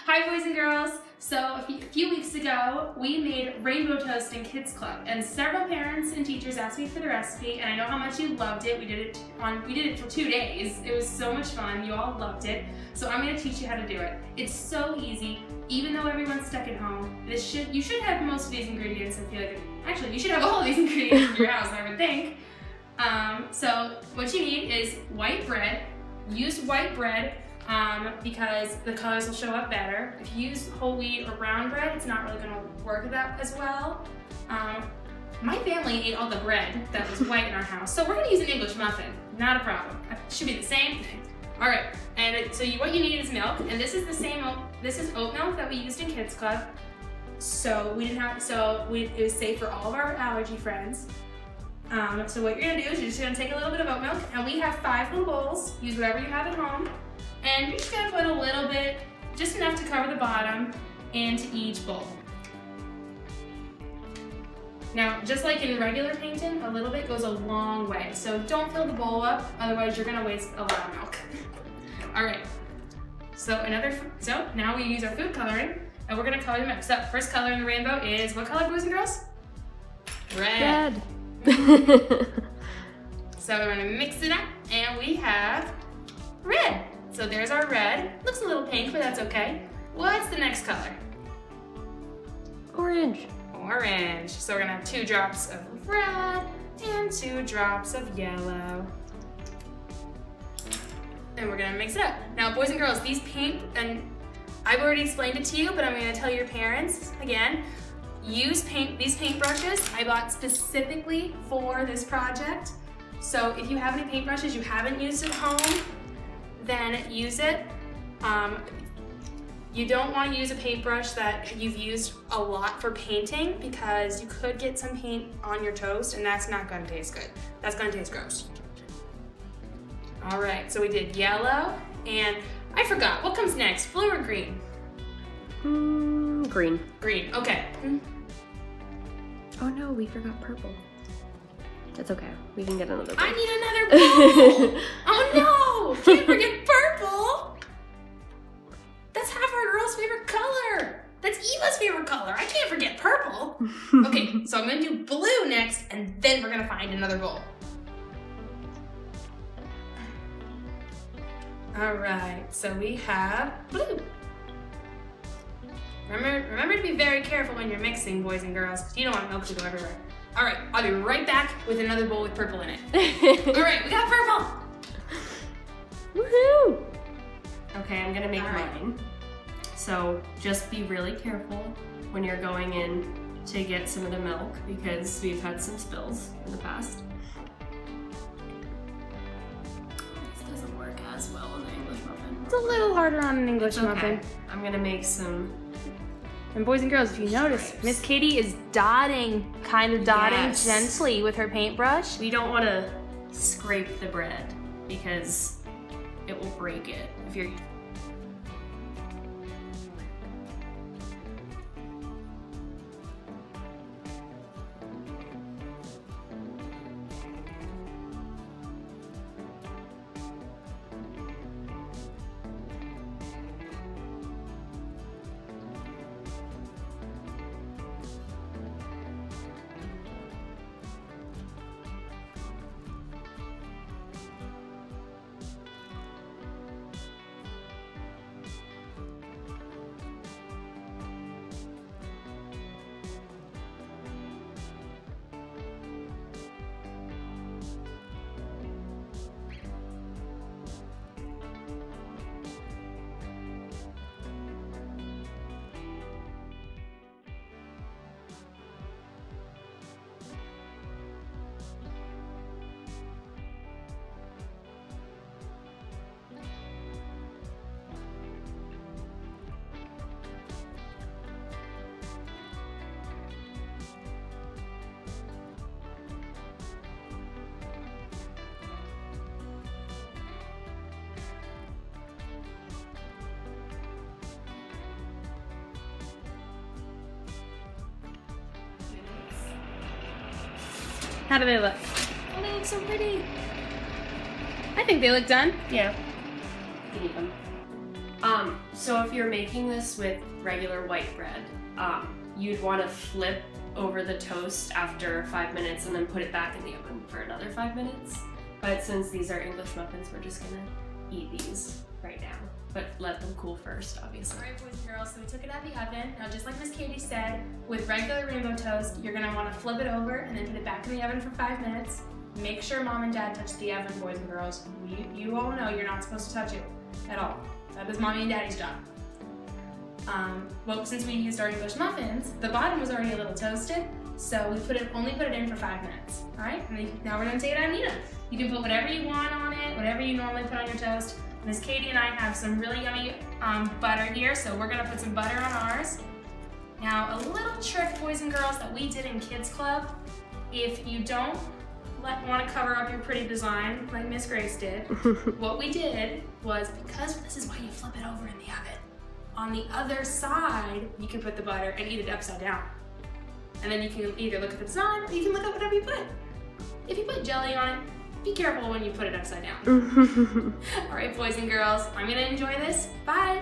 Hi boys and girls. So a few weeks ago, we made rainbow toast in Kids Club, and several parents and teachers asked me for the recipe, and I know how much you loved it. We did it for 2 days. It was so much fun. You all loved it. So I'm going to teach you how to do it. It's so easy, even though everyone's stuck at home. You should have most of these ingredients. I feel like actually you should have all of these ingredients in your house, I would think. So what you need is white bread. Use white bread. Because the colors will show up better. If you use whole wheat or brown bread, it's not really going to work that as well. My family ate all the bread that was white in our house, so we're going to use an English muffin. Not a problem. It should be the same thing. All right, and so what you need is milk, and this is the same this is oat milk that we used in Kids Club. So it was safe for all of our allergy friends. So what you're going to do is you're just going to take a little bit of oat milk, and we have 5 little bowls. Use whatever you have at home. And you're just gonna put a little bit, just enough to cover the bottom, into each bowl. Now, just like in regular painting, a little bit goes a long way. So don't fill the bowl up, otherwise you're gonna waste a lot of milk. All right, so now we use our food coloring, and we're gonna color the milk. So first color in the rainbow is, what color, boys and girls? Red. So we're gonna mix it up, and we have red. So there's our red. Looks a little pink, but that's okay. What's the next color? Orange. Orange. So we're gonna have 2 drops of red and 2 drops of yellow. And we're gonna mix it up. Now, boys and girls, these paint, and I've already explained it to you, but I'm gonna tell your parents again. Use these paintbrushes I bought specifically for this project. So if you have any paintbrushes you haven't used at home, then use it. You don't want to use a paintbrush that you've used a lot for painting, because you could get some paint on your toast, and that's not going to taste good. That's going to taste gross. All right, so we did yellow, and I forgot, what comes next, blue or green? Green. Green, okay. Oh no, we forgot purple. That's okay, we can get another bowl. I need another bowl! Oh no! Can't forget purple! That's half our girl's favorite color! That's Eva's favorite color! I can't forget purple! Okay, so I'm gonna do blue next, and then we're gonna find another bowl. Alright, so we have blue. Remember to be very careful when you're mixing, boys and girls, because you don't want milk to go everywhere. All right, I'll be right back with another bowl with purple in it. All right, we got purple. Woohoo! Okay, I'm gonna make mine. So just be really careful when you're going in to get some of the milk, because we've had some spills in the past. This doesn't work as well in the English muffin. It's a little harder on an English muffin. I'm gonna make some. And boys and girls, if you notice, Miss Katie is dotting Yes. gently with her paintbrush. We don't want to scrape the bread because it will break it. If you're How do they look? Oh, they look so pretty. I think they look done. Yeah. You can eat them. So if you're making this with regular white bread, you'd want to flip over the toast after 5 minutes and then put it back in the oven for another 5 minutes. But since these are English muffins, we're just gonna eat these right now. But let them cool first, obviously. All right, boys and girls, so we took it out of the oven. Now, just like Miss Katie said, with regular rainbow toast, you're gonna wanna flip it over and then put it back in the oven for 5 minutes. Make sure mom and dad touch the oven, boys and girls. You all know you're not supposed to touch it at all. That is mommy and daddy's job. Well, since we used our English muffins, the bottom was already a little toasted, so we only put it in for 5 minutes. All right, and now we're gonna take it out and eat them. You can put whatever you want on it, whatever you normally put on your toast. Miss Katie and I have some really yummy butter here, so we're gonna put some butter on ours. Now, a little trick, boys and girls, that we did in Kids Club. If you don't want to cover up your pretty design like Miss Grace did, what we did was, because this is why you flip it over in the oven, on the other side, you can put the butter and eat it upside down. And then you can either look at the design or you can look at whatever you put. If you put jelly on it, be careful when you put it upside down. All right, boys and girls, I'm gonna enjoy this. Bye.